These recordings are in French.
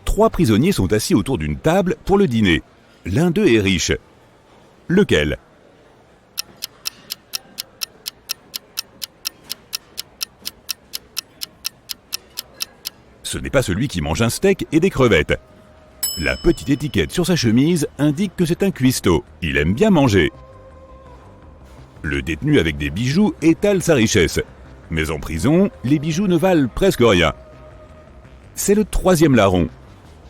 3 prisonniers sont assis autour d'une table pour le dîner. L'un d'eux est riche. Lequel ? Ce n'est pas celui qui mange un steak et des crevettes. La petite étiquette sur sa chemise indique que c'est un cuistot. Il aime bien manger. Le détenu avec des bijoux étale sa richesse. Mais en prison, les bijoux ne valent presque rien. C'est le 3e larron.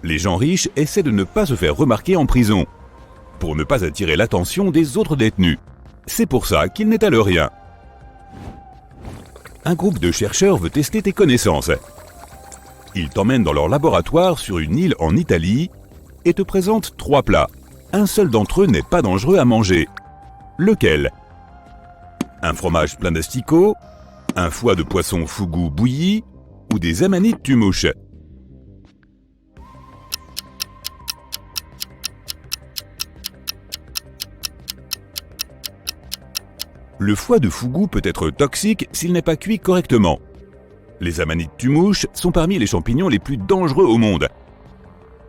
Les gens riches essaient de ne pas se faire remarquer en prison, pour ne pas attirer l'attention des autres détenus. C'est pour ça qu'ils n'étalent rien. Un groupe de chercheurs veut tester tes connaissances. Ils t'emmènent dans leur laboratoire sur une île en Italie et te présentent 3 plats. Un seul d'entre eux n'est pas dangereux à manger. Lequel ? Un fromage plein d'asticots, un foie de poisson fougou bouilli ou des amanites tumouches. Le foie de fougou peut être toxique s'il n'est pas cuit correctement. Les amanites tumouches sont parmi les champignons les plus dangereux au monde.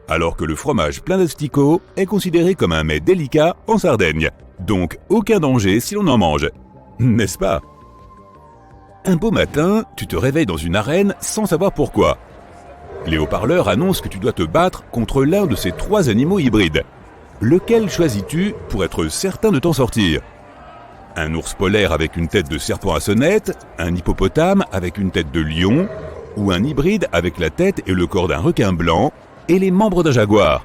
Alors que le fromage plein d'asticots est considéré comme un mets délicat en Sardaigne. Donc aucun danger si l'on en mange. N'est-ce pas ? Un beau matin, tu te réveilles dans une arène sans savoir pourquoi. Les haut-parleurs annoncent que tu dois te battre contre l'un de ces 3 animaux hybrides. Lequel choisis-tu pour être certain de t'en sortir ? Un ours polaire avec une tête de serpent à sonnette, un hippopotame avec une tête de lion, ou un hybride avec la tête et le corps d'un requin blanc et les membres d'un jaguar.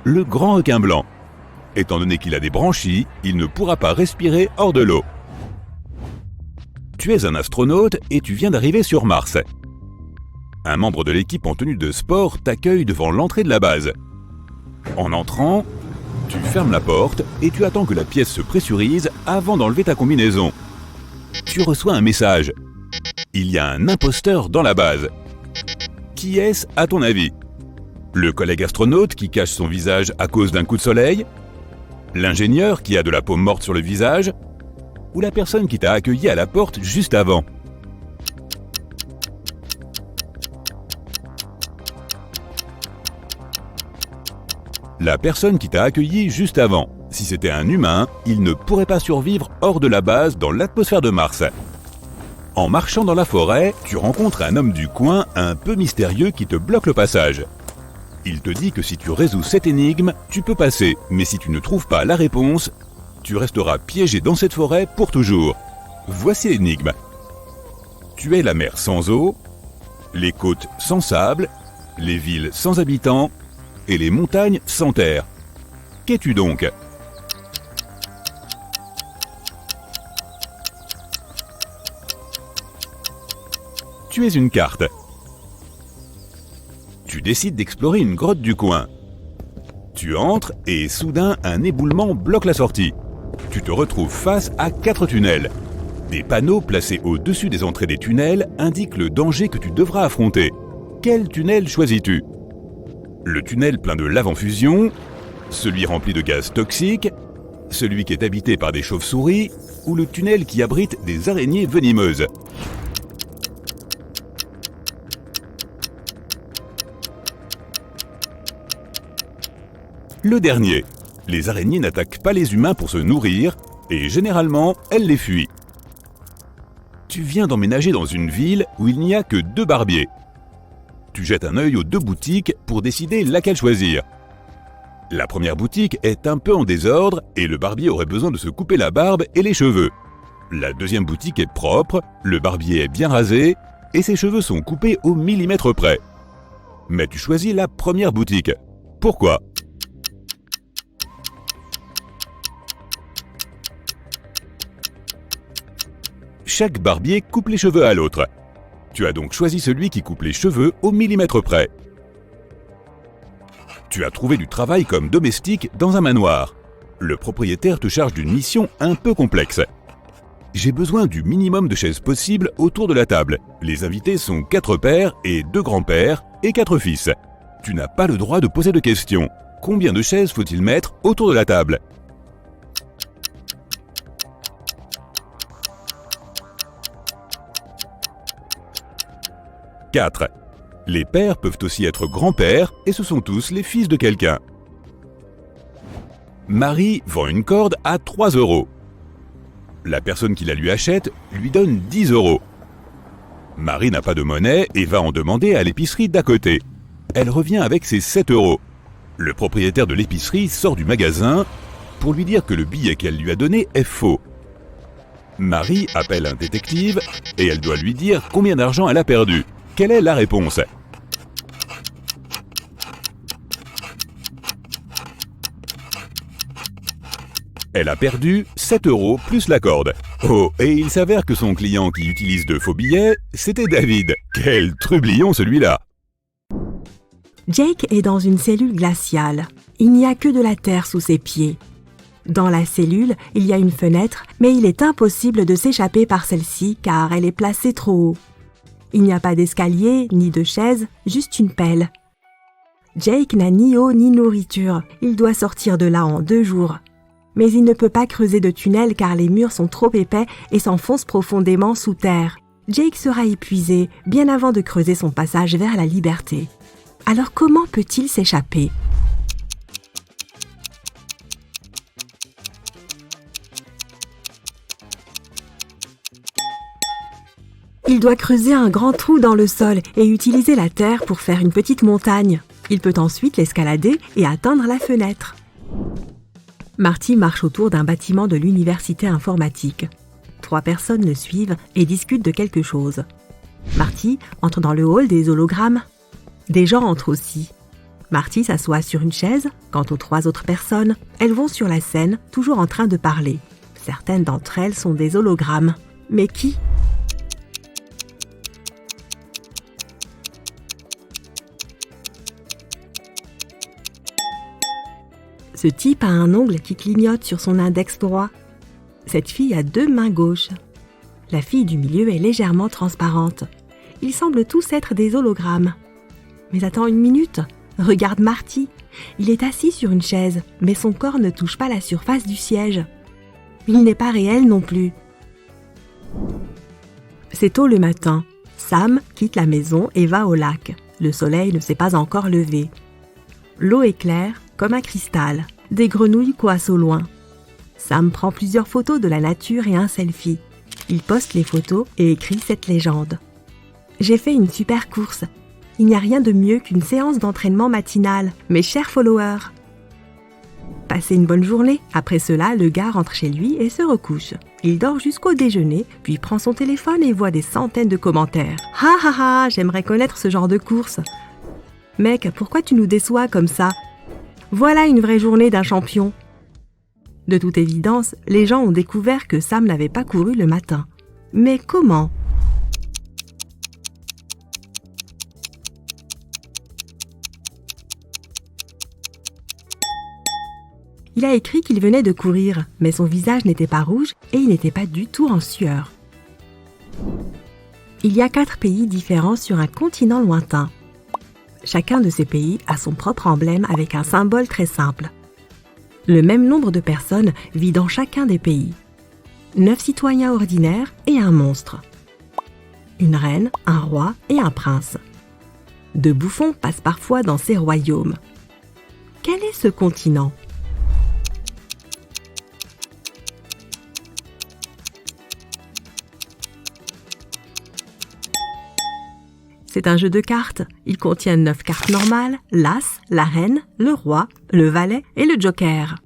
Le grand requin blanc. Étant donné qu'il a des branchies, il ne pourra pas respirer hors de l'eau. Tu es un astronaute et tu viens d'arriver sur Mars. Un membre de l'équipe en tenue de sport t'accueille devant l'entrée de la base. En entrant, tu fermes la porte et tu attends que la pièce se pressurise avant d'enlever ta combinaison. Tu reçois un message. Il y a un imposteur dans la base. Qui est-ce à ton avis ? Le collègue astronaute qui cache son visage à cause d'un coup de soleil ? L'ingénieur qui a de la peau morte sur le visage ? Ou la personne qui t'a accueilli à la porte juste avant ? La personne qui t'a accueilli juste avant. Si c'était un humain, il ne pourrait pas survivre hors de la base dans l'atmosphère de Mars. En marchant dans la forêt, tu rencontres un homme du coin un peu mystérieux qui te bloque le passage. Il te dit que si tu résous cette énigme, tu peux passer, mais si tu ne trouves pas la réponse, tu resteras piégé dans cette forêt pour toujours. Voici l'énigme. Tu es la mer sans eau, les côtes sans sable, les villes sans habitants, et les montagnes sans terre. Qu'es-tu donc ? Tu es une carte. Tu décides d'explorer une grotte du coin. Tu entres et soudain un éboulement bloque la sortie. Tu te retrouves face à 4 tunnels. Des panneaux placés au-dessus des entrées des tunnels indiquent le danger que tu devras affronter. Quel tunnel choisis-tu ? Le tunnel plein de lave en fusion, celui rempli de gaz toxiques, celui qui est habité par des chauves-souris, ou le tunnel qui abrite des araignées venimeuses. Le dernier. Les araignées n'attaquent pas les humains pour se nourrir, et généralement, elles les fuient. Tu viens d'emménager dans une ville où il n'y a que 2 barbiers. Tu jettes un œil aux 2 boutiques pour décider laquelle choisir. La première boutique est un peu en désordre et le barbier aurait besoin de se couper la barbe et les cheveux. La deuxième boutique est propre, le barbier est bien rasé et ses cheveux sont coupés au millimètre près. Mais tu choisis la première boutique. Pourquoi ? Chaque barbier coupe les cheveux à l'autre. Tu as donc choisi celui qui coupe les cheveux au millimètre près. Tu as trouvé du travail comme domestique dans un manoir. Le propriétaire te charge d'une mission un peu complexe. J'ai besoin du minimum de chaises possible autour de la table. Les invités sont 4 pères et 2 grands-pères et 4 fils. Tu n'as pas le droit de poser de questions. Combien de chaises faut-il mettre autour de la table ? 4. Les pères peuvent aussi être grands-pères et ce sont tous les fils de quelqu'un. Marie vend une corde à 3 €. La personne qui la lui achète lui donne 10 €. Marie n'a pas de monnaie et va en demander à l'épicerie d'à côté. Elle revient avec ses 7 €. Le propriétaire de l'épicerie sort du magasin pour lui dire que le billet qu'elle lui a donné est faux. Marie appelle un détective et elle doit lui dire combien d'argent elle a perdu. Quelle est la réponse? Elle a perdu 7 € plus la corde. Oh, et il s'avère que son client qui utilise de faux billets, c'était David. Quel trublion celui-là! Jake est dans une cellule glaciale. Il n'y a que de la terre sous ses pieds. Dans la cellule, il y a une fenêtre, mais il est impossible de s'échapper par celle-ci car elle est placée trop haut. Il n'y a pas d'escalier, ni de chaise, juste une pelle. Jake n'a ni eau ni nourriture. Il doit sortir de là en 2 jours. Mais il ne peut pas creuser de tunnel car les murs sont trop épais et s'enfoncent profondément sous terre. Jake sera épuisé bien avant de creuser son passage vers la liberté. Alors comment peut-il s'échapper? Il doit creuser un grand trou dans le sol et utiliser la terre pour faire une petite montagne. Il peut ensuite l'escalader et atteindre la fenêtre. Marty marche autour d'un bâtiment de l'université informatique. 3 personnes le suivent et discutent de quelque chose. Marty entre dans le hall des hologrammes. Des gens entrent aussi. Marty s'assoit sur une chaise. Quant aux 3 autres personnes, elles vont sur la scène, toujours en train de parler. Certaines d'entre elles sont des hologrammes. Mais qui ? Ce type a un ongle qui clignote sur son index droit. Cette fille a 2 mains gauches. La fille du milieu est légèrement transparente. Ils semblent tous être des hologrammes. Mais attends une minute, regarde Marty. Il est assis sur une chaise, mais son corps ne touche pas la surface du siège. Il n'est pas réel non plus. C'est tôt le matin. Sam quitte la maison et va au lac. Le soleil ne s'est pas encore levé. L'eau est claire comme un cristal. Des grenouilles coassent au loin. Sam prend plusieurs photos de la nature et un selfie. Il poste les photos et écrit cette légende. J'ai fait une super course. Il n'y a rien de mieux qu'une séance d'entraînement matinale, mes chers followers. Passez une bonne journée. Après cela, le gars rentre chez lui et se recouche. Il dort jusqu'au déjeuner, puis prend son téléphone et voit des centaines de commentaires. « Ha ha ha, j'aimerais connaître ce genre de course. »« Mec, pourquoi tu nous déçois comme ça ? Voilà une vraie journée d'un champion. » De toute évidence, les gens ont découvert que Sam n'avait pas couru le matin. Mais comment ? Il a écrit qu'il venait de courir, mais son visage n'était pas rouge et il n'était pas du tout en sueur. Il y a 4 pays différents sur un continent lointain. Chacun de ces pays a son propre emblème avec un symbole très simple. Le même nombre de personnes vit dans chacun des pays. 9 citoyens ordinaires et un monstre. Une reine, un roi et un prince. 2 bouffons passent parfois dans ces royaumes. Quel est ce continent ? C'est un jeu de cartes. Il contient 9 cartes normales, l'as, la reine, le roi, le valet et le joker.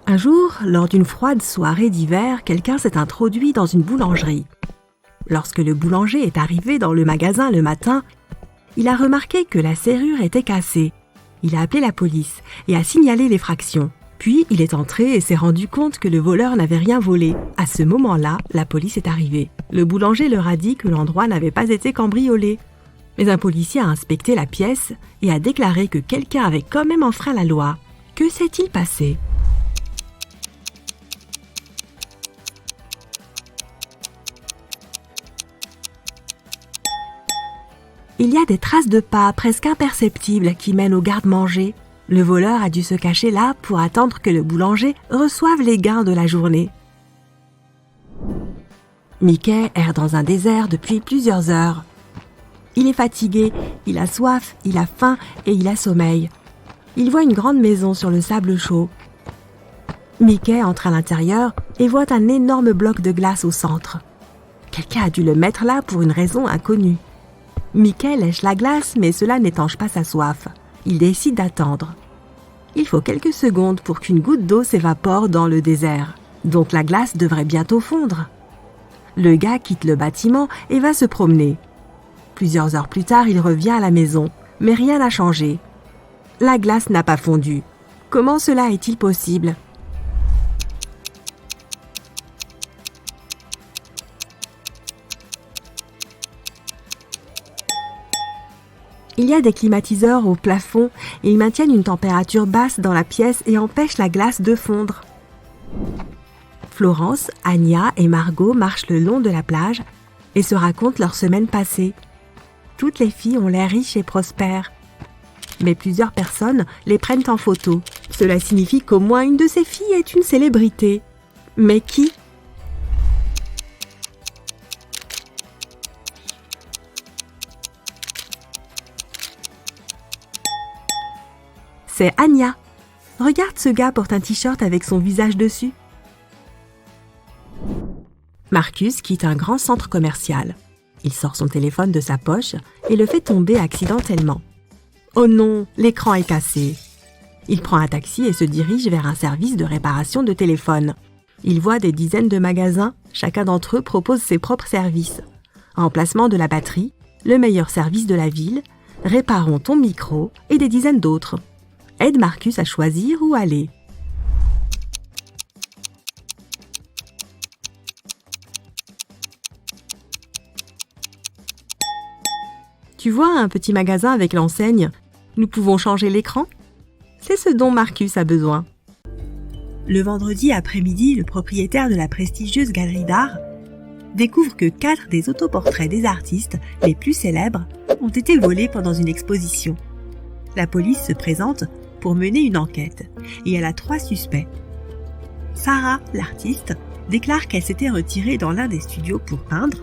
Un jour, lors d'une froide soirée d'hiver, quelqu'un s'est introduit dans une boulangerie. Lorsque le boulanger est arrivé dans le magasin le matin, il a remarqué que la serrure était cassée. Il a appelé la police et a signalé l'effraction. Puis, il est entré et s'est rendu compte que le voleur n'avait rien volé. À ce moment-là, la police est arrivée. Le boulanger leur a dit que l'endroit n'avait pas été cambriolé. Mais un policier a inspecté la pièce et a déclaré que quelqu'un avait quand même enfreint la loi. Que s'est-il passé ? Il y a des traces de pas presque imperceptibles qui mènent au garde-manger. Le voleur a dû se cacher là pour attendre que le boulanger reçoive les gains de la journée. Mickey erre dans un désert depuis plusieurs heures. Il est fatigué, il a soif, il a faim et il a sommeil. Il voit une grande maison sur le sable chaud. Mickey entre à l'intérieur et voit un énorme bloc de glace au centre. Quelqu'un a dû le mettre là pour une raison inconnue. Mickey lèche la glace, mais cela n'étanche pas sa soif. Il décide d'attendre. Il faut quelques secondes pour qu'une goutte d'eau s'évapore dans le désert. Donc la glace devrait bientôt fondre. Le gars quitte le bâtiment et va se promener. Plusieurs heures plus tard, il revient à la maison, mais rien n'a changé. La glace n'a pas fondu. Comment cela est-il possible ? Il y a des climatiseurs au plafond et ils maintiennent une température basse dans la pièce et empêchent la glace de fondre. Florence, Anya et Margot marchent le long de la plage et se racontent leur semaine passée. Toutes les filles ont l'air riches et prospères. Mais plusieurs personnes les prennent en photo. Cela signifie qu'au moins une de ces filles est une célébrité. Mais qui ? C'est Anya. Regarde, ce gars porte un t-shirt avec son visage dessus. Marcus quitte un grand centre commercial. Il sort son téléphone de sa poche et le fait tomber accidentellement. Oh non, l'écran est cassé. Il prend un taxi et se dirige vers un service de réparation de téléphone. Il voit des dizaines de magasins, chacun d'entre eux propose ses propres services. Remplacement de la batterie, le meilleur service de la ville, réparons ton micro et des dizaines d'autres. Aide Marcus à choisir où aller. Tu vois un petit magasin avec l'enseigne « Nous pouvons changer l'écran ?» C'est ce dont Marcus a besoin. Le vendredi après-midi, le propriétaire de la prestigieuse galerie d'art découvre que 4 des autoportraits des artistes les plus célèbres ont été volés pendant une exposition. La police se présente pour mener une enquête et elle a 3 suspects. Sarah, l'artiste, déclare qu'elle s'était retirée dans l'un des studios pour peindre.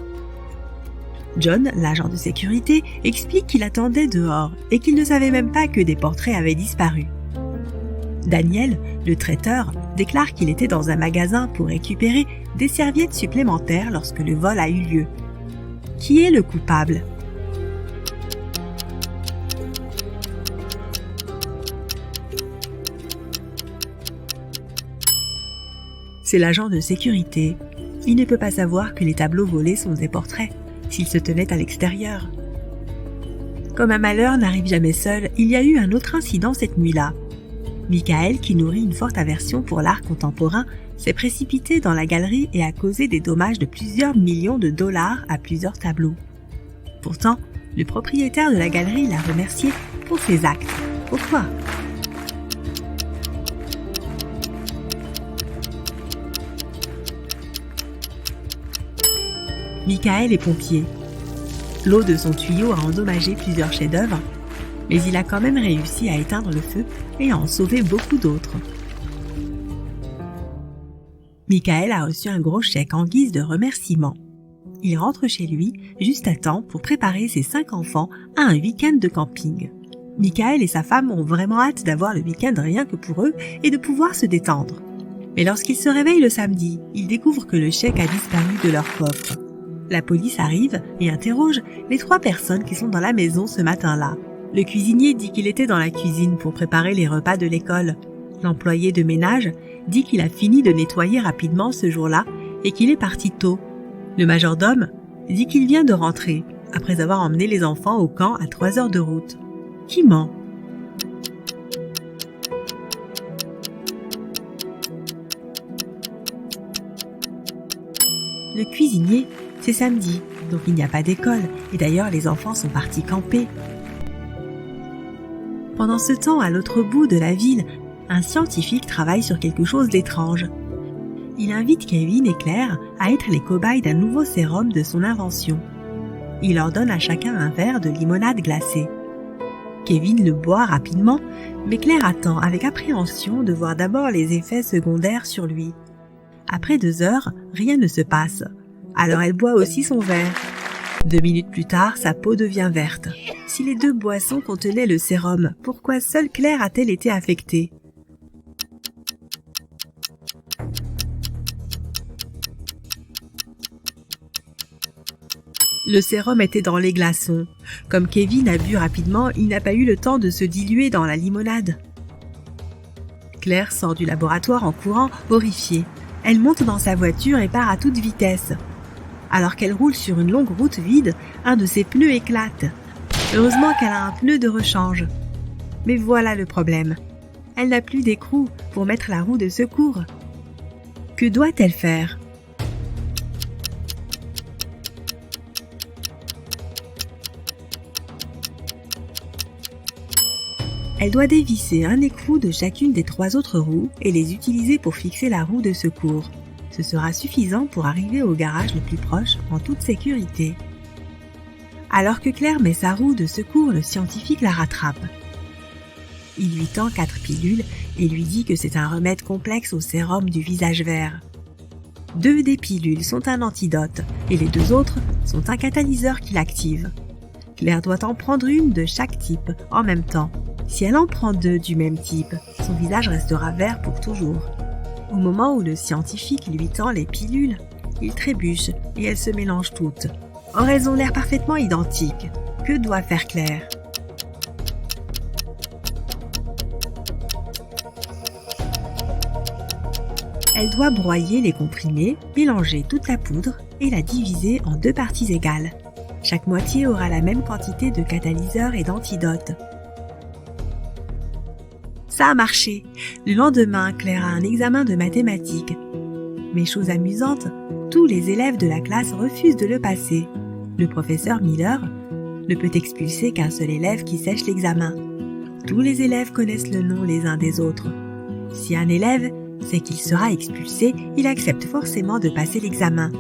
John, l'agent de sécurité, explique qu'il attendait dehors et qu'il ne savait même pas que des portraits avaient disparu. Daniel, le traiteur, déclare qu'il était dans un magasin pour récupérer des serviettes supplémentaires lorsque le vol a eu lieu. Qui est le coupable ? C'est l'agent de sécurité. Il ne peut pas savoir que les tableaux volés sont des portraits, s'ils se tenaient à l'extérieur. Comme un malheur n'arrive jamais seul, il y a eu un autre incident cette nuit-là. Michael, qui nourrit une forte aversion pour l'art contemporain, s'est précipité dans la galerie et a causé des dommages de plusieurs millions de dollars à plusieurs tableaux. Pourtant, le propriétaire de la galerie l'a remercié pour ses actes. Pourquoi ? Michael est pompier. L'eau de son tuyau a endommagé plusieurs chefs-d'œuvre, mais il a quand même réussi à éteindre le feu et à en sauver beaucoup d'autres. Michael a reçu un gros chèque en guise de remerciement. Il rentre chez lui juste à temps pour préparer ses 5 enfants à un week-end de camping. Michael et sa femme ont vraiment hâte d'avoir le week-end rien que pour eux et de pouvoir se détendre. Mais lorsqu'ils se réveillent le samedi, ils découvrent que le chèque a disparu de leur coffre. La police arrive et interroge les 3 personnes qui sont dans la maison ce matin-là. Le cuisinier dit qu'il était dans la cuisine pour préparer les repas de l'école. L'employé de ménage dit qu'il a fini de nettoyer rapidement ce jour-là et qu'il est parti tôt. Le majordome dit qu'il vient de rentrer, après avoir emmené les enfants au camp à 3 heures de route. Qui ment ? Le cuisinier, c'est samedi, donc il n'y a pas d'école, et d'ailleurs les enfants sont partis camper. Pendant ce temps, à l'autre bout de la ville, un scientifique travaille sur quelque chose d'étrange. Il invite Kevin et Claire à être les cobayes d'un nouveau sérum de son invention. Il leur donne à chacun un verre de limonade glacée. Kevin le boit rapidement, mais Claire attend avec appréhension de voir d'abord les effets secondaires sur lui. Après 2 heures, rien ne se passe. Alors elle boit aussi son verre. 2 minutes plus tard, sa peau devient verte. Si les 2 boissons contenaient le sérum, pourquoi seule Claire a-t-elle été affectée? Le sérum était dans les glaçons. Comme Kevin a bu rapidement, il n'a pas eu le temps de se diluer dans la limonade. Claire sort du laboratoire en courant, horrifiée. Elle monte dans sa voiture et part à toute vitesse. Alors qu'elle roule sur une longue route vide, un de ses pneus éclate. Heureusement qu'elle a un pneu de rechange. Mais voilà le problème. Elle n'a plus d'écrou pour mettre la roue de secours. Que doit-elle faire? Elle doit dévisser un écrou de chacune des 3 autres roues et les utiliser pour fixer la roue de secours. Ce sera suffisant pour arriver au garage le plus proche en toute sécurité. Alors que Claire met sa roue de secours, le scientifique la rattrape. Il lui tend 4 pilules et lui dit que c'est un remède complexe au sérum du visage vert. 2 des pilules sont un antidote et les 2 autres sont un catalyseur qui l'active. Claire doit en prendre une de chaque type en même temps. Si elle en prend 2 du même type, son visage restera vert pour toujours. Au moment où le scientifique lui tend les pilules, il trébuche et elles se mélangent toutes. Or elles ont l'air parfaitement identiques. Que doit faire Claire? Elle doit broyer les comprimés, mélanger toute la poudre et la diviser en 2 parties égales. Chaque moitié aura la même quantité de catalyseur et d'antidote. Ça a marché. Le lendemain, Claire a un examen de mathématiques. Mais chose amusante, tous les élèves de la classe refusent de le passer. Le professeur Miller ne peut expulser qu'un seul élève qui sèche l'examen. Tous les élèves connaissent le nom les uns des autres. Si un élève sait qu'il sera expulsé, il accepte forcément de passer l'examen.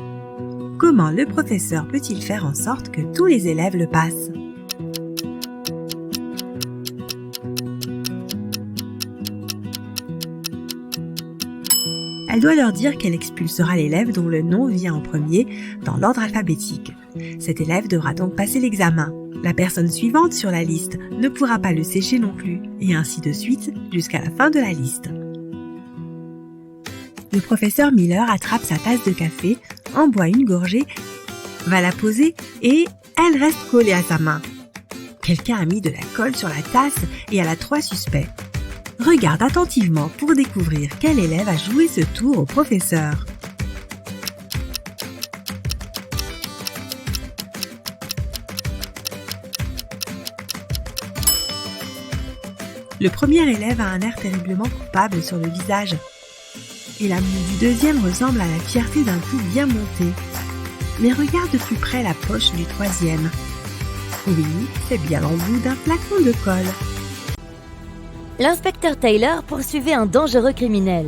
Comment le professeur peut-il faire en sorte que tous les élèves le passent? Elle doit leur dire qu'elle expulsera l'élève dont le nom vient en premier dans l'ordre alphabétique. Cet élève devra donc passer l'examen. La personne suivante sur la liste ne pourra pas le sécher non plus, et ainsi de suite jusqu'à la fin de la liste. Le professeur Miller attrape sa tasse de café, en boit une gorgée, va la poser et elle reste collée à sa main. Quelqu'un a mis de la colle sur la tasse et elle a 3 suspects. Regarde attentivement pour découvrir quel élève a joué ce tour au professeur. Le premier élève a un air terriblement coupable sur le visage. Et la moue du deuxième ressemble à la fierté d'un coup bien monté. Mais regarde de plus près la poche du troisième. Oui, c'est bien l'embout d'un flacon de colle. L'inspecteur Taylor poursuivait un dangereux criminel.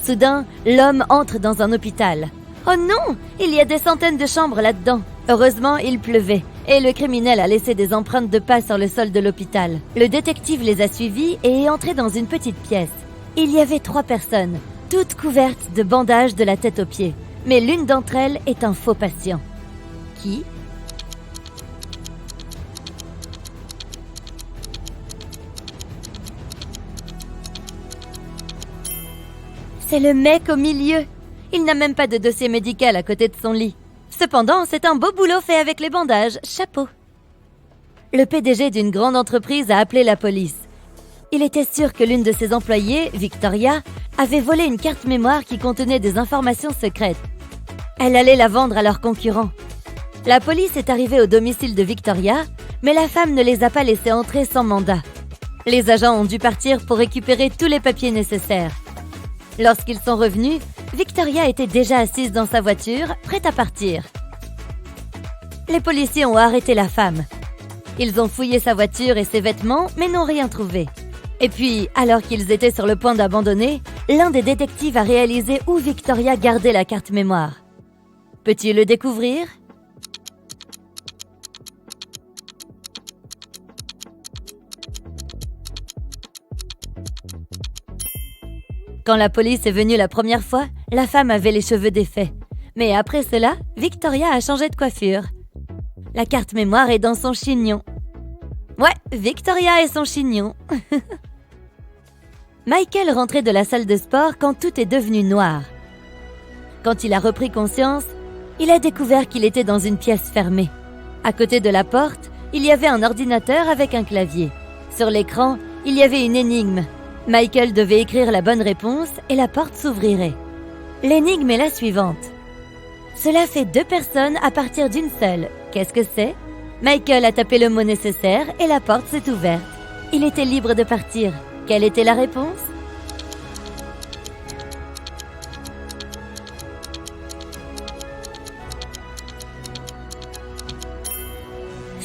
Soudain, l'homme entre dans un hôpital. Oh non! Il y a des centaines de chambres là-dedans. Heureusement, il pleuvait, et le criminel a laissé des empreintes de pas sur le sol de l'hôpital. Le détective les a suivis et est entré dans une petite pièce. Il y avait 3 personnes, toutes couvertes de bandages de la tête aux pieds. Mais l'une d'entre elles est un faux patient. Qui? C'est le mec au milieu. Il n'a même pas de dossier médical à côté de son lit. Cependant, c'est un beau boulot fait avec les bandages. Chapeau. Le PDG d'une grande entreprise a appelé la police. Il était sûr que l'une de ses employées, Victoria, avait volé une carte mémoire qui contenait des informations secrètes. Elle allait la vendre à leurs concurrents. La police est arrivée au domicile de Victoria, mais la femme ne les a pas laissés entrer sans mandat. Les agents ont dû partir pour récupérer tous les papiers nécessaires. Lorsqu'ils sont revenus, Victoria était déjà assise dans sa voiture, prête à partir. Les policiers ont arrêté la femme. Ils ont fouillé sa voiture et ses vêtements, mais n'ont rien trouvé. Et puis, alors qu'ils étaient sur le point d'abandonner, l'un des détectives a réalisé où Victoria gardait la carte mémoire. Peux-tu le découvrir ? Quand la police est venue la première fois, la femme avait les cheveux défaits. Mais après cela, Victoria a changé de coiffure. La carte mémoire est dans son chignon. Ouais, Victoria et son chignon. Michael rentrait de la salle de sport quand tout est devenu noir. Quand il a repris conscience, il a découvert qu'il était dans une pièce fermée. À côté de la porte, il y avait un ordinateur avec un clavier. Sur l'écran, il y avait une énigme. Michael devait écrire la bonne réponse et la porte s'ouvrirait. L'énigme est la suivante. Cela fait 2 personnes à partir d'une seule. Qu'est-ce que c'est? Michael a tapé le mot nécessaire et la porte s'est ouverte. Il était libre de partir. Quelle était la réponse?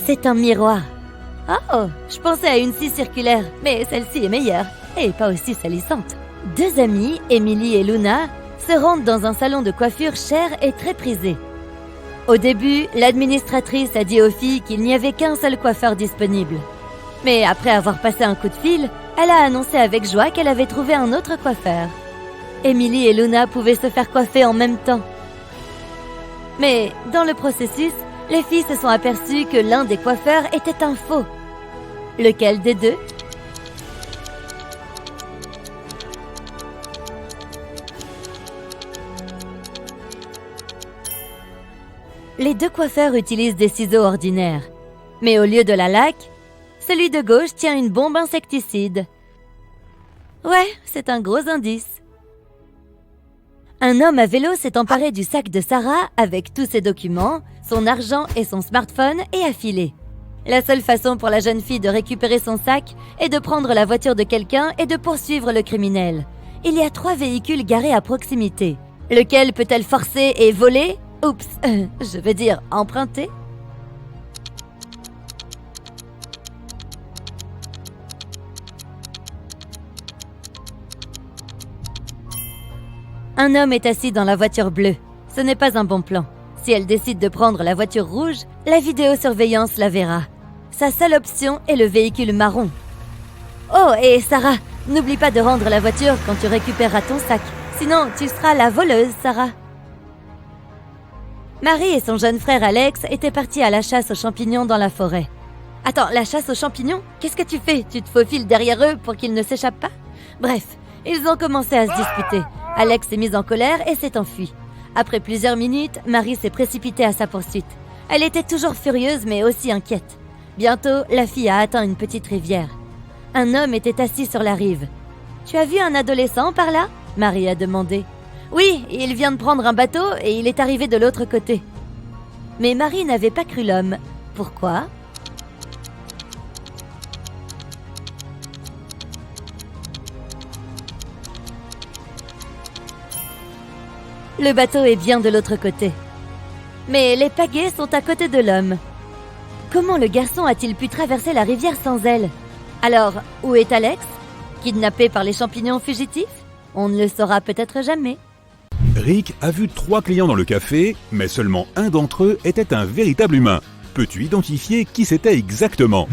C'est un miroir. Oh, je pensais à une scie circulaire, mais celle-ci est meilleure et pas aussi salissante. 2 amies, Emily et Luna, se rendent dans un salon de coiffure cher et très prisé. Au début, l'administratrice a dit aux filles qu'il n'y avait qu'un seul coiffeur disponible. Mais après avoir passé un coup de fil, elle a annoncé avec joie qu'elle avait trouvé un autre coiffeur. Emily et Luna pouvaient se faire coiffer en même temps. Mais dans le processus, les filles se sont aperçues que l'un des coiffeurs était un faux. Lequel des deux? Les 2 coiffeurs utilisent des ciseaux ordinaires. Mais au lieu de la laque, celui de gauche tient une bombe insecticide. Ouais, c'est un gros indice. Un homme à vélo s'est emparé du sac de Sarah avec tous ses documents, son argent et son smartphone et a filé. La seule façon pour la jeune fille de récupérer son sac est de prendre la voiture de quelqu'un et de poursuivre le criminel. Il y a 3 véhicules garés à proximité. Lequel peut-elle forcer et voler? Oups, je veux dire emprunter? Un homme est assis dans la voiture bleue. Ce n'est pas un bon plan. Si elle décide de prendre la voiture rouge, la vidéosurveillance la verra. Sa seule option est le véhicule marron. Oh, et Sarah, n'oublie pas de rendre la voiture quand tu récupéreras ton sac. Sinon, tu seras la voleuse, Sarah. Marie et son jeune frère Alex étaient partis à la chasse aux champignons dans la forêt. Attends, la chasse aux champignons? Qu'est-ce que tu fais? Tu te faufiles derrière eux pour qu'ils ne s'échappent pas? Bref, ils ont commencé à se disputer. Alex s'est mis en colère et s'est enfui. Après plusieurs minutes, Marie s'est précipitée à sa poursuite. Elle était toujours furieuse mais aussi inquiète. Bientôt, la fille a atteint une petite rivière. Un homme était assis sur la rive. « Tu as vu un adolescent par là ?» Marie a demandé. « Oui, il vient de prendre un bateau et il est arrivé de l'autre côté. » Mais Marie n'avait pas cru l'homme. Pourquoi ? Le bateau est bien de l'autre côté. Mais les pagaies sont à côté de l'homme. Comment le garçon a-t-il pu traverser la rivière sans elle? Alors, où est Alex? Kidnappé par les champignons fugitifs? On ne le saura peut-être jamais. Rick a vu 3 clients dans le café, mais seulement un d'entre eux était un véritable humain. Peux-tu identifier qui c'était exactement?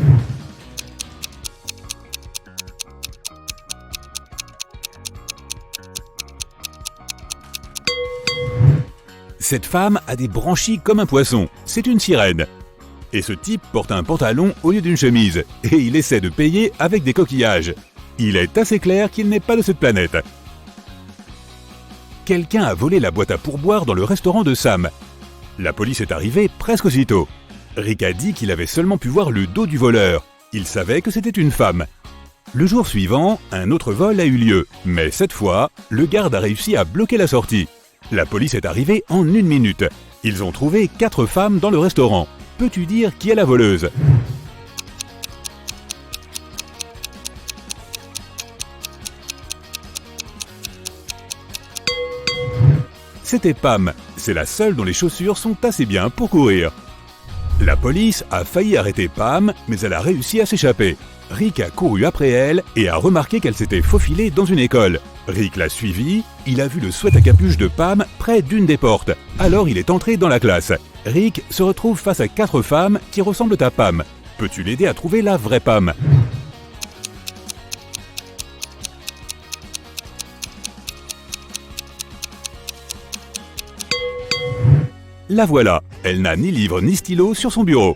Cette femme a des branchies comme un poisson. C'est une sirène. Et ce type porte un pantalon au lieu d'une chemise. Et il essaie de payer avec des coquillages. Il est assez clair qu'il n'est pas de cette planète. Quelqu'un a volé la boîte à pourboire dans le restaurant de Sam. La police est arrivée presque aussitôt. Rick a dit qu'il avait seulement pu voir le dos du voleur. Il savait que c'était une femme. Le jour suivant, un autre vol a eu lieu. Mais cette fois, le garde a réussi à bloquer la sortie. La police est arrivée en 1 minute. Ils ont trouvé 4 femmes dans le restaurant. Peux-tu dire qui est la voleuse? C'était Pam. C'est la seule dont les chaussures sont assez bien pour courir. La police a failli arrêter Pam, mais elle a réussi à s'échapper. Rick a couru après elle et a remarqué qu'elle s'était faufilée dans une école. Rick l'a suivie, il a vu le sweat à capuche de Pam près d'une des portes. Alors il est entré dans la classe. Rick se retrouve face à 4 femmes qui ressemblent à Pam. Peux-tu l'aider à trouver la vraie Pam? La voilà, elle n'a ni livre ni stylo sur son bureau.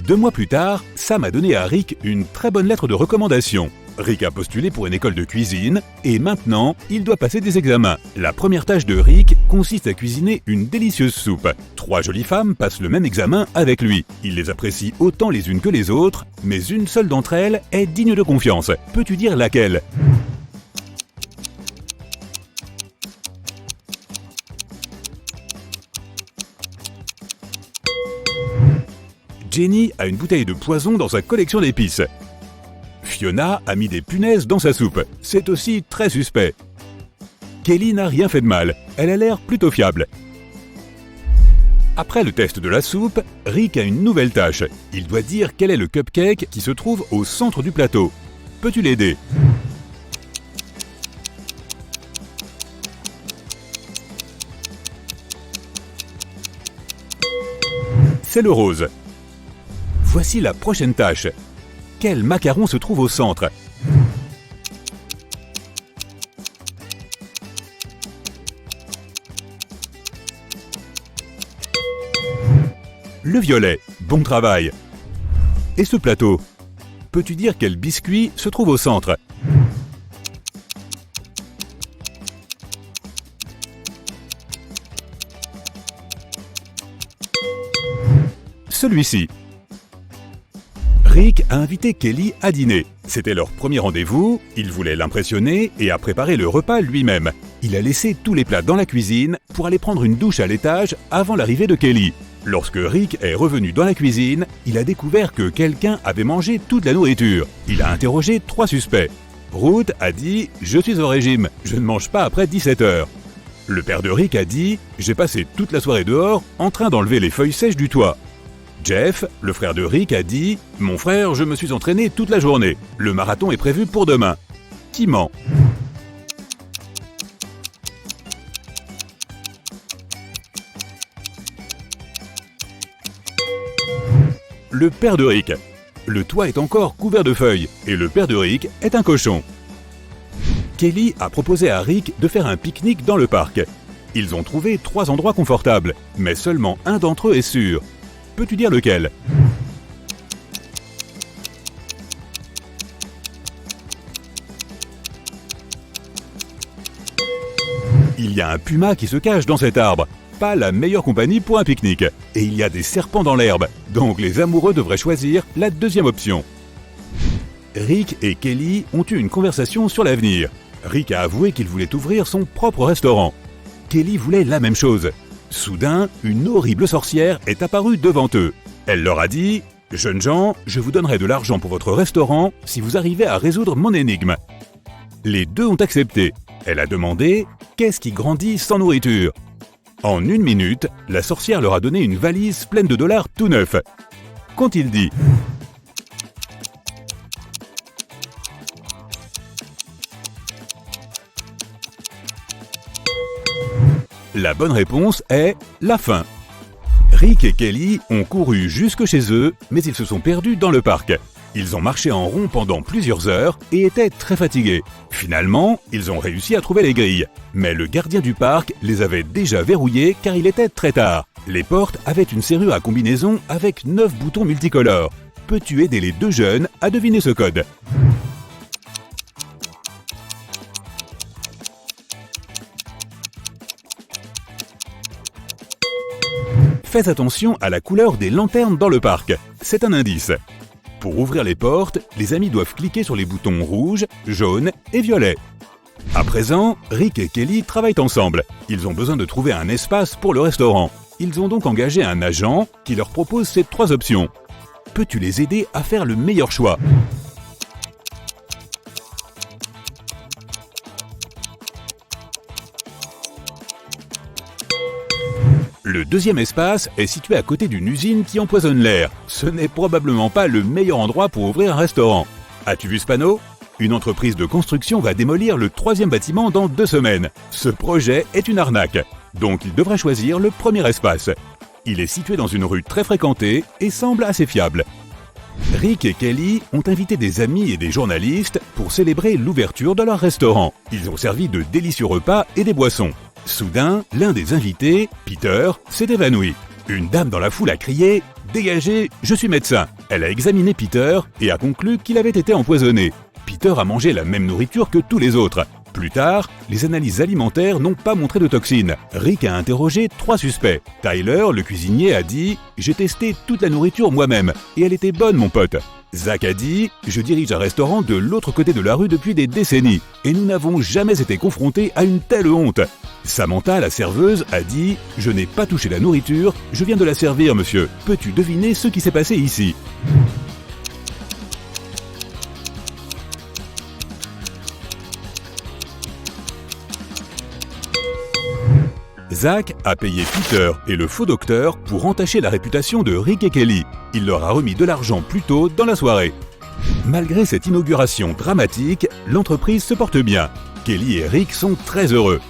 2 mois plus tard, Sam a donné à Rick une très bonne lettre de recommandation. Rick a postulé pour une école de cuisine et maintenant, il doit passer des examens. La première tâche de Rick consiste à cuisiner une délicieuse soupe. 3 jolies femmes passent le même examen avec lui. Il les apprécie autant les unes que les autres, mais une seule d'entre elles est digne de confiance. Peux-tu dire laquelle ? Jenny a une bouteille de poison dans sa collection d'épices. Fiona a mis des punaises dans sa soupe. C'est aussi très suspect. Kelly n'a rien fait de mal. Elle a l'air plutôt fiable. Après le test de la soupe, Rick a une nouvelle tâche. Il doit dire quel est le cupcake qui se trouve au centre du plateau. Peux-tu l'aider ? C'est le rose. Voici la prochaine tâche. Quel macaron se trouve au centre ? Le violet. Bon travail. Et ce plateau ? Peux-tu dire quel biscuit se trouve au centre ? Celui-ci. Rick a invité Kelly à dîner. C'était leur premier rendez-vous, il voulait l'impressionner et a préparé le repas lui-même. Il a laissé tous les plats dans la cuisine pour aller prendre une douche à l'étage avant l'arrivée de Kelly. Lorsque Rick est revenu dans la cuisine, il a découvert que quelqu'un avait mangé toute la nourriture. Il a interrogé 3 suspects. Ruth a dit « Je suis au régime, je ne mange pas après 17 heures ». Le père de Rick a dit « J'ai passé toute la soirée dehors en train d'enlever les feuilles sèches du toit ». Jeff, le frère de Rick, a dit « Mon frère, je me suis entraîné toute la journée. Le marathon est prévu pour demain. » Qui ment ? Le père de Rick. Le toit est encore couvert de feuilles et le père de Rick est un cochon. Kelly a proposé à Rick de faire un pique-nique dans le parc. Ils ont trouvé 3 endroits confortables, mais seulement un d'entre eux est sûr. Peux-tu dire lequel ? Il y a un puma qui se cache dans cet arbre. Pas la meilleure compagnie pour un pique-nique. Et il y a des serpents dans l'herbe, donc les amoureux devraient choisir la deuxième option. Rick et Kelly ont eu une conversation sur l'avenir. Rick a avoué qu'il voulait ouvrir son propre restaurant. Kelly voulait la même chose. Soudain, une horrible sorcière est apparue devant eux. Elle leur a dit « Jeunes gens, je vous donnerai de l'argent pour votre restaurant si vous arrivez à résoudre mon énigme. » Les 2 ont accepté. Elle a demandé « Qu'est-ce qui grandit sans nourriture ?» En 1 minute, la sorcière leur a donné une valise pleine de dollars tout neufs. Qu'ont-ils dit ? La bonne réponse est la faim. Rick et Kelly ont couru jusque chez eux, mais ils se sont perdus dans le parc. Ils ont marché en rond pendant plusieurs heures et étaient très fatigués. Finalement, ils ont réussi à trouver les grilles. Mais le gardien du parc les avait déjà verrouillées car il était très tard. Les portes avaient une serrure à combinaison avec 9 boutons multicolores. Peux-tu aider les 2 jeunes à deviner ce code ? Fais attention à la couleur des lanternes dans le parc. C'est un indice. Pour ouvrir les portes, les amis doivent cliquer sur les boutons rouge, jaune et violet. À présent, Rick et Kelly travaillent ensemble. Ils ont besoin de trouver un espace pour le restaurant. Ils ont donc engagé un agent qui leur propose ces 3 options. Peux-tu les aider à faire le meilleur choix ? Le deuxième espace est situé à côté d'une usine qui empoisonne l'air. Ce n'est probablement pas le meilleur endroit pour ouvrir un restaurant. As-tu vu ce panneau ? Une entreprise de construction va démolir le 3e bâtiment dans 2 semaines. Ce projet est une arnaque. Donc il devrait choisir le premier espace. Il est situé dans une rue très fréquentée et semble assez fiable. Rick et Kelly ont invité des amis et des journalistes pour célébrer l'ouverture de leur restaurant. Ils ont servi de délicieux repas et des boissons. Soudain, l'un des invités, Peter, s'est évanoui. Une dame dans la foule a crié « Dégagez, je suis médecin !» Elle a examiné Peter et a conclu qu'il avait été empoisonné. Peter a mangé la même nourriture que tous les autres. Plus tard, les analyses alimentaires n'ont pas montré de toxines. Rick a interrogé 3 suspects. Tyler, le cuisinier, a dit « J'ai testé toute la nourriture moi-même et elle était bonne, mon pote ». Zach a dit « Je dirige un restaurant de l'autre côté de la rue depuis des décennies et nous n'avons jamais été confrontés à une telle honte ». Samantha, la serveuse, a dit « Je n'ai pas touché la nourriture, je viens de la servir, monsieur. Peux-tu deviner ce qui s'est passé ici ?» Zach a payé Peter et le faux docteur pour entacher la réputation de Rick et Kelly. Il leur a remis de l'argent plus tôt dans la soirée. Malgré cette inauguration dramatique, l'entreprise se porte bien. Kelly et Rick sont très heureux.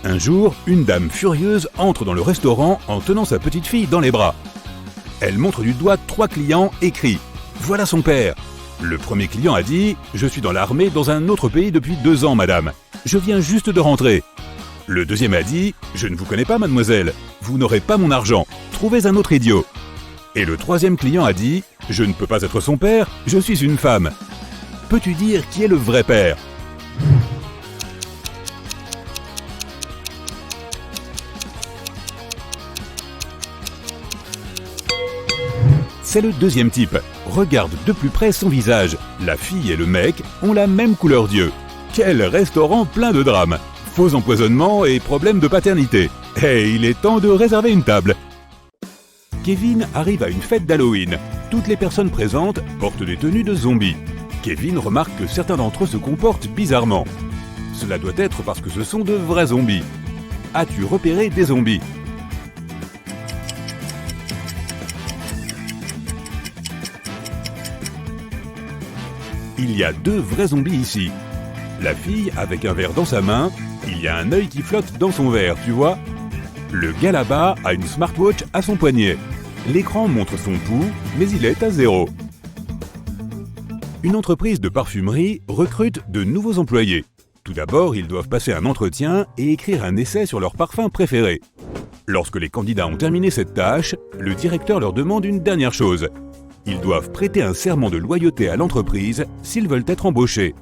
Un jour, une dame furieuse entre dans le restaurant en tenant sa petite fille dans les bras. Elle montre du doigt 3 clients et crie « Voilà son père !» Le premier client a dit « Je suis dans l'armée dans un autre pays depuis 2 ans, madame. Je viens juste de rentrer. » Le deuxième a dit « Je ne vous connais pas, mademoiselle. Vous n'aurez pas mon argent. Trouvez un autre idiot. » Et le troisième client a dit « Je ne peux pas être son père, je suis une femme. Peux-tu dire qui est le vrai père ?» C'est le deuxième type. Regarde de plus près son visage. La fille et le mec ont la même couleur d'yeux. Quel restaurant plein de drames. Faux empoisonnement et problème de paternité. Et il est temps de réserver une table. Kevin arrive à une fête d'Halloween. Toutes les personnes présentes portent des tenues de zombies. Kevin remarque que certains d'entre eux se comportent bizarrement. Cela doit être parce que ce sont de vrais zombies. As-tu repéré des zombies ? Il y a 2 vrais zombies ici. La fille avec un verre dans sa main, il y a un œil qui flotte dans son verre, tu vois ? Le gars là-bas a une smartwatch à son poignet. L'écran montre son pouls, mais il est à 0. Une entreprise de parfumerie recrute de nouveaux employés. Tout d'abord, ils doivent passer un entretien et écrire un essai sur leur parfum préféré. Lorsque les candidats ont terminé cette tâche, le directeur leur demande une dernière chose. Ils doivent prêter un serment de loyauté à l'entreprise s'ils veulent être embauchés.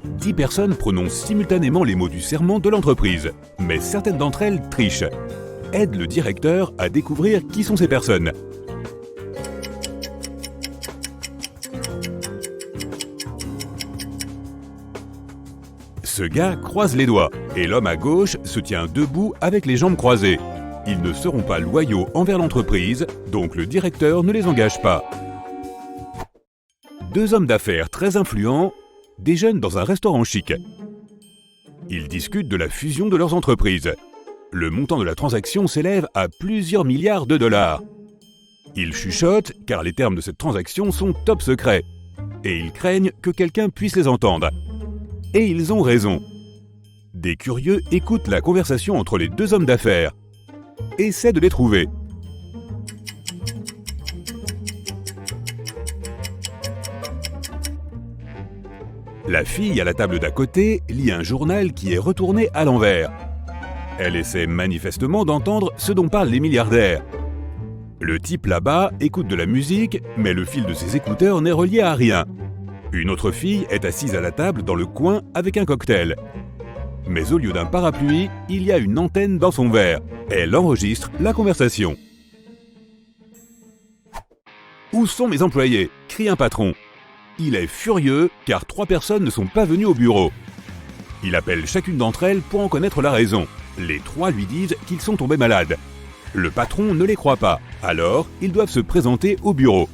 10 personnes prononcent simultanément les mots du serment de l'entreprise, mais certaines d'entre elles trichent. Aide le directeur à découvrir qui sont ces personnes. Ce gars croise les doigts et l'homme à gauche se tient debout avec les jambes croisées. Ils ne seront pas loyaux envers l'entreprise, donc le directeur ne les engage pas. 2 hommes d'affaires très influents déjeunent dans un restaurant chic. Ils discutent de la fusion de leurs entreprises. Le montant de la transaction s'élève à plusieurs milliards de dollars. Ils chuchotent car les termes de cette transaction sont top secrets. Et ils craignent que quelqu'un puisse les entendre. Et ils ont raison. Des curieux écoutent la conversation entre les 2 hommes d'affaires. Essaient de les trouver. La fille à la table d'à côté lit un journal qui est retourné à l'envers. Elle essaie manifestement d'entendre ce dont parlent les milliardaires. Le type là-bas écoute de la musique, mais le fil de ses écouteurs n'est relié à rien. Une autre fille est assise à la table dans le coin avec un cocktail. Mais au lieu d'un parapluie, il y a une antenne dans son verre. Elle enregistre la conversation. « Où sont mes employés ?» crie un patron. Il est furieux car 3 personnes ne sont pas venues au bureau. Il appelle chacune d'entre elles pour en connaître la raison. Les 3 lui disent qu'ils sont tombés malades. Le patron ne les croit pas, alors ils doivent se présenter au bureau.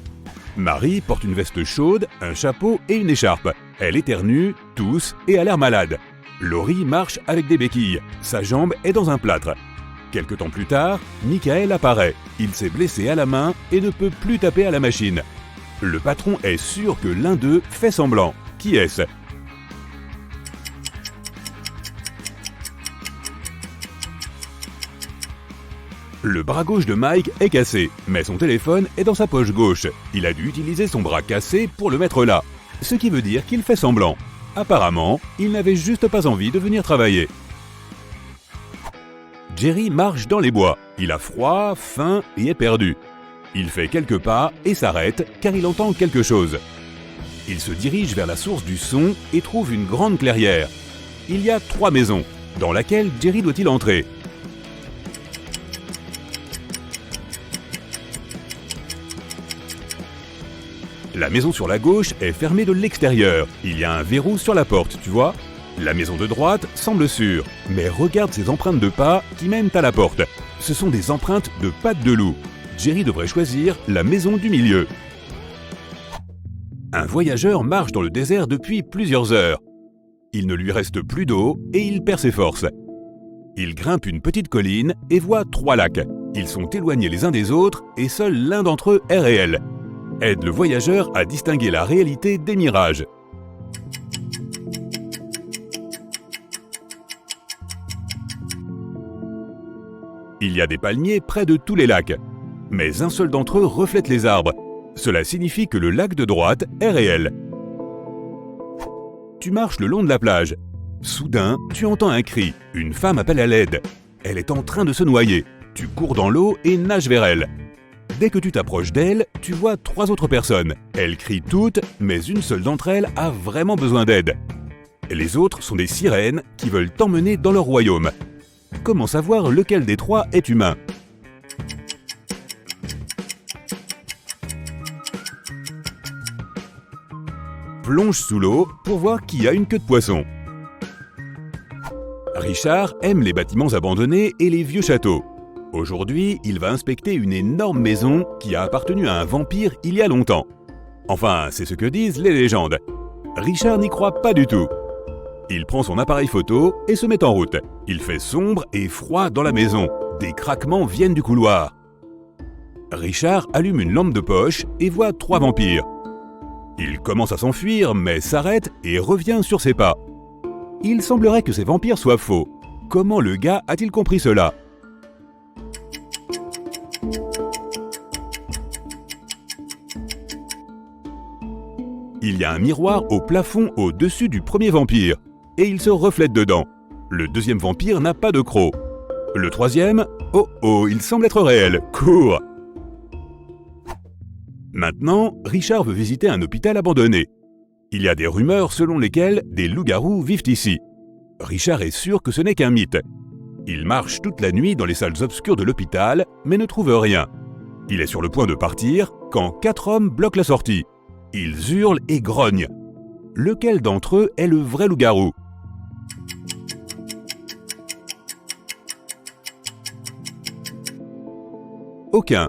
Marie porte une veste chaude, un chapeau et une écharpe. Elle éternue, tousse et a l'air malade. Laurie marche avec des béquilles. Sa jambe est dans un plâtre. Quelque temps plus tard, Michael apparaît. Il s'est blessé à la main et ne peut plus taper à la machine. Le patron est sûr que l'un d'eux fait semblant. Qui est-ce ? Le bras gauche de Mike est cassé, mais son téléphone est dans sa poche gauche. Il a dû utiliser son bras cassé pour le mettre là. Ce qui veut dire qu'il fait semblant. Apparemment, il n'avait juste pas envie de venir travailler. Jerry marche dans les bois. Il a froid, faim et est perdu. Il fait quelques pas et s'arrête car il entend quelque chose. Il se dirige vers la source du son et trouve une grande clairière. Il y a 3 maisons. Dans laquelle Jerry doit-il entrer? La maison sur la gauche est fermée de l'extérieur. Il y a un verrou sur la porte, tu vois? La maison de droite semble sûre, mais regarde ces empreintes de pas qui mènent à la porte. Ce sont des empreintes de pattes de loup. Jerry devrait choisir la maison du milieu. Un voyageur marche dans le désert depuis plusieurs heures. Il ne lui reste plus d'eau et il perd ses forces. Il grimpe une petite colline et voit 3 lacs. Ils sont éloignés les uns des autres et seul l'un d'entre eux est réel. Aide le voyageur à distinguer la réalité des mirages. Il y a des palmiers près de tous les lacs, mais un seul d'entre eux reflète les arbres. Cela signifie que le lac de droite est réel. Tu marches le long de la plage. Soudain, tu entends un cri. Une femme appelle à l'aide. Elle est en train de se noyer. Tu cours dans l'eau et nages vers elle. Dès que tu t'approches d'elle, tu vois 3 autres personnes. Elles crient toutes, mais une seule d'entre elles a vraiment besoin d'aide. Les autres sont des sirènes qui veulent t'emmener dans leur royaume. Comment savoir lequel des 3 est humain? Plonge sous l'eau pour voir qui a une queue de poisson. Richard aime les bâtiments abandonnés et les vieux châteaux. Aujourd'hui, il va inspecter une énorme maison qui a appartenu à un vampire il y a longtemps. Enfin, c'est ce que disent les légendes. Richard n'y croit pas du tout. Il prend son appareil photo et se met en route. Il fait sombre et froid dans la maison. Des craquements viennent du couloir. Richard allume une lampe de poche et voit 3 vampires. Il commence à s'enfuir, mais s'arrête et revient sur ses pas. Il semblerait que ces vampires soient faux. Comment le gars a-t-il compris cela? Il y a un miroir au plafond au-dessus du premier vampire, et il se reflète dedans. Le deuxième vampire n'a pas de croc. Le troisième, oh, il semble être réel. Cours! Maintenant, Richard veut visiter un hôpital abandonné. Il y a des rumeurs selon lesquelles des loups-garous vivent ici. Richard est sûr que ce n'est qu'un mythe. Il marche toute la nuit dans les salles obscures de l'hôpital, mais ne trouve rien. Il est sur le point de partir quand 4 hommes bloquent la sortie. Ils hurlent et grognent. Lequel d'entre eux est le vrai loup-garou? Aucun.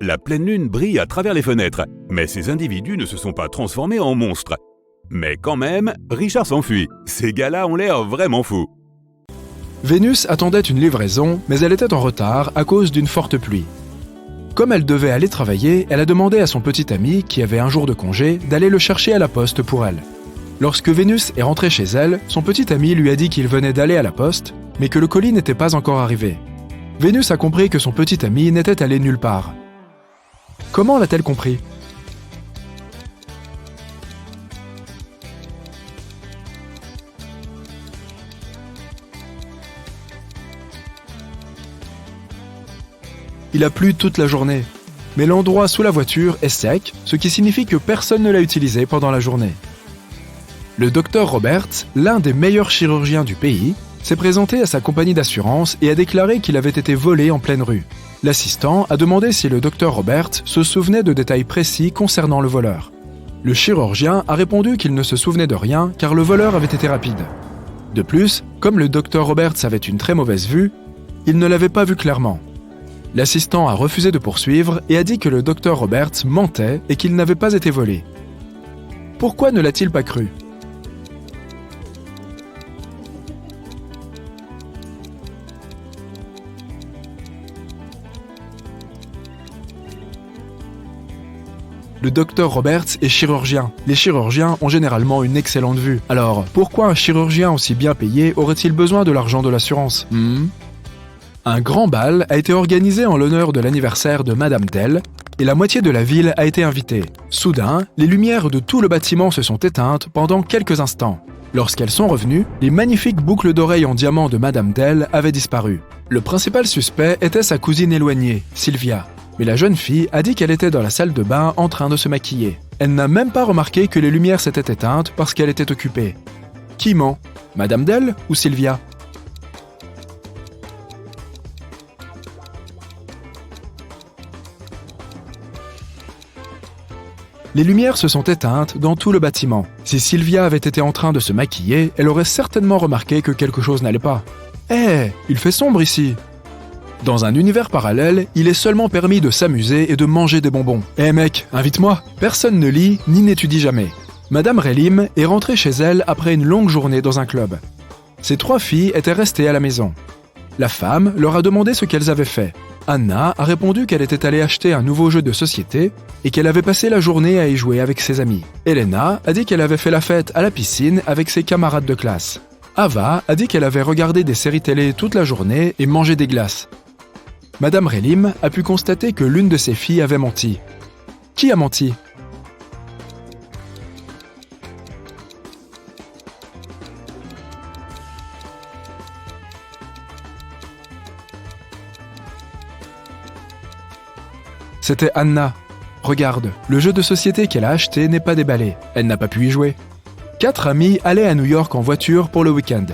La pleine lune brille à travers les fenêtres, mais ces individus ne se sont pas transformés en monstres. Mais quand même, Richard s'enfuit. Ces gars-là ont l'air vraiment fous. Vénus attendait une livraison, mais elle était en retard à cause d'une forte pluie. Comme elle devait aller travailler, elle a demandé à son petit ami, qui avait un jour de congé, d'aller le chercher à la poste pour elle. Lorsque Vénus est rentrée chez elle, son petit ami lui a dit qu'il venait d'aller à la poste, mais que le colis n'était pas encore arrivé. Vénus a compris que son petit ami n'était allé nulle part. Comment l'a-t-elle compris? Il a plu toute la journée, mais l'endroit sous la voiture est sec, ce qui signifie que personne ne l'a utilisé pendant la journée. Le docteur Roberts, l'un des meilleurs chirurgiens du pays, s'est présenté à sa compagnie d'assurance et a déclaré qu'il avait été volé en pleine rue. L'assistant a demandé si le docteur Roberts se souvenait de détails précis concernant le voleur. Le chirurgien a répondu qu'il ne se souvenait de rien car le voleur avait été rapide. De plus, comme le docteur Roberts avait une très mauvaise vue, il ne l'avait pas vu clairement. L'assistant a refusé de poursuivre et a dit que le docteur Roberts mentait et qu'il n'avait pas été volé. Pourquoi ne l'a-t-il pas cru? Le docteur Roberts est chirurgien. Les chirurgiens ont généralement une excellente vue. Alors, pourquoi un chirurgien aussi bien payé aurait-il besoin de l'argent de l'assurance? Un grand bal a été organisé en l'honneur de l'anniversaire de Madame Dell, et la moitié de la ville a été invitée. Soudain, les lumières de tout le bâtiment se sont éteintes pendant quelques instants. Lorsqu'elles sont revenues, les magnifiques boucles d'oreilles en diamant de Madame Dell avaient disparu. Le principal suspect était sa cousine éloignée, Sylvia. Mais la jeune fille a dit qu'elle était dans la salle de bain en train de se maquiller. Elle n'a même pas remarqué que les lumières s'étaient éteintes parce qu'elle était occupée. Qui ment ? Madame Dell ou Sylvia ? Les lumières se sont éteintes dans tout le bâtiment. Si Sylvia avait été en train de se maquiller, elle aurait certainement remarqué que quelque chose n'allait pas. Hé, il fait sombre ici. Dans un univers parallèle, il est seulement permis de s'amuser et de manger des bonbons. Mec, invite-moi. Personne ne lit ni n'étudie jamais. Madame Relim est rentrée chez elle après une longue journée dans un club. Ses 3 filles étaient restées à la maison. La femme leur a demandé ce qu'elles avaient fait. Anna a répondu qu'elle était allée acheter un nouveau jeu de société et qu'elle avait passé la journée à y jouer avec ses amis. Elena a dit qu'elle avait fait la fête à la piscine avec ses camarades de classe. Ava a dit qu'elle avait regardé des séries télé toute la journée et mangé des glaces. Madame Relim a pu constater que l'une de ses filles avait menti. Qui a menti ? C'était Anna. Regarde, le jeu de société qu'elle a acheté n'est pas déballé. Elle n'a pas pu y jouer. 4 amis allaient à New York en voiture pour le week-end.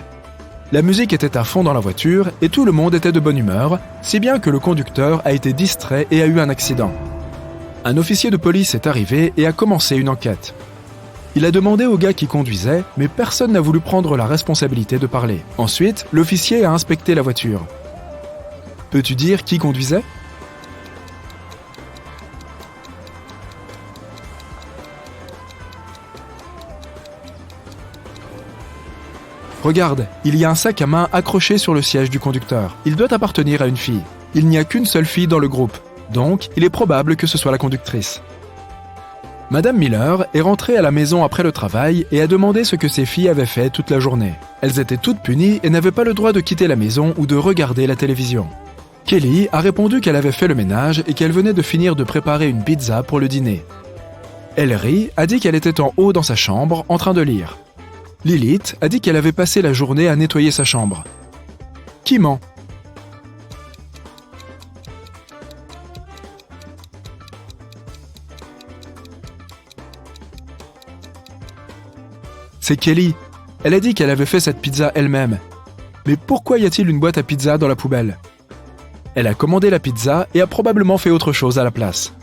La musique était à fond dans la voiture et tout le monde était de bonne humeur, si bien que le conducteur a été distrait et a eu un accident. Un officier de police est arrivé et a commencé une enquête. Il a demandé au gars qui conduisait, mais personne n'a voulu prendre la responsabilité de parler. Ensuite, l'officier a inspecté la voiture. Peux-tu dire qui conduisait ? Regarde, il y a un sac à main accroché sur le siège du conducteur. Il doit appartenir à une fille. Il n'y a qu'une seule fille dans le groupe, donc il est probable que ce soit la conductrice. Madame Miller est rentrée à la maison après le travail et a demandé ce que ses filles avaient fait toute la journée. Elles étaient toutes punies et n'avaient pas le droit de quitter la maison ou de regarder la télévision. Kelly a répondu qu'elle avait fait le ménage et qu'elle venait de finir de préparer une pizza pour le dîner. Ellery a dit qu'elle était en haut dans sa chambre en train de lire. Lilith a dit qu'elle avait passé la journée à nettoyer sa chambre. Qui ment ? C'est Kelly. Elle a dit qu'elle avait fait cette pizza elle-même. Mais pourquoi y a-t-il une boîte à pizza dans la poubelle ? Elle a commandé la pizza et a probablement fait autre chose à la place.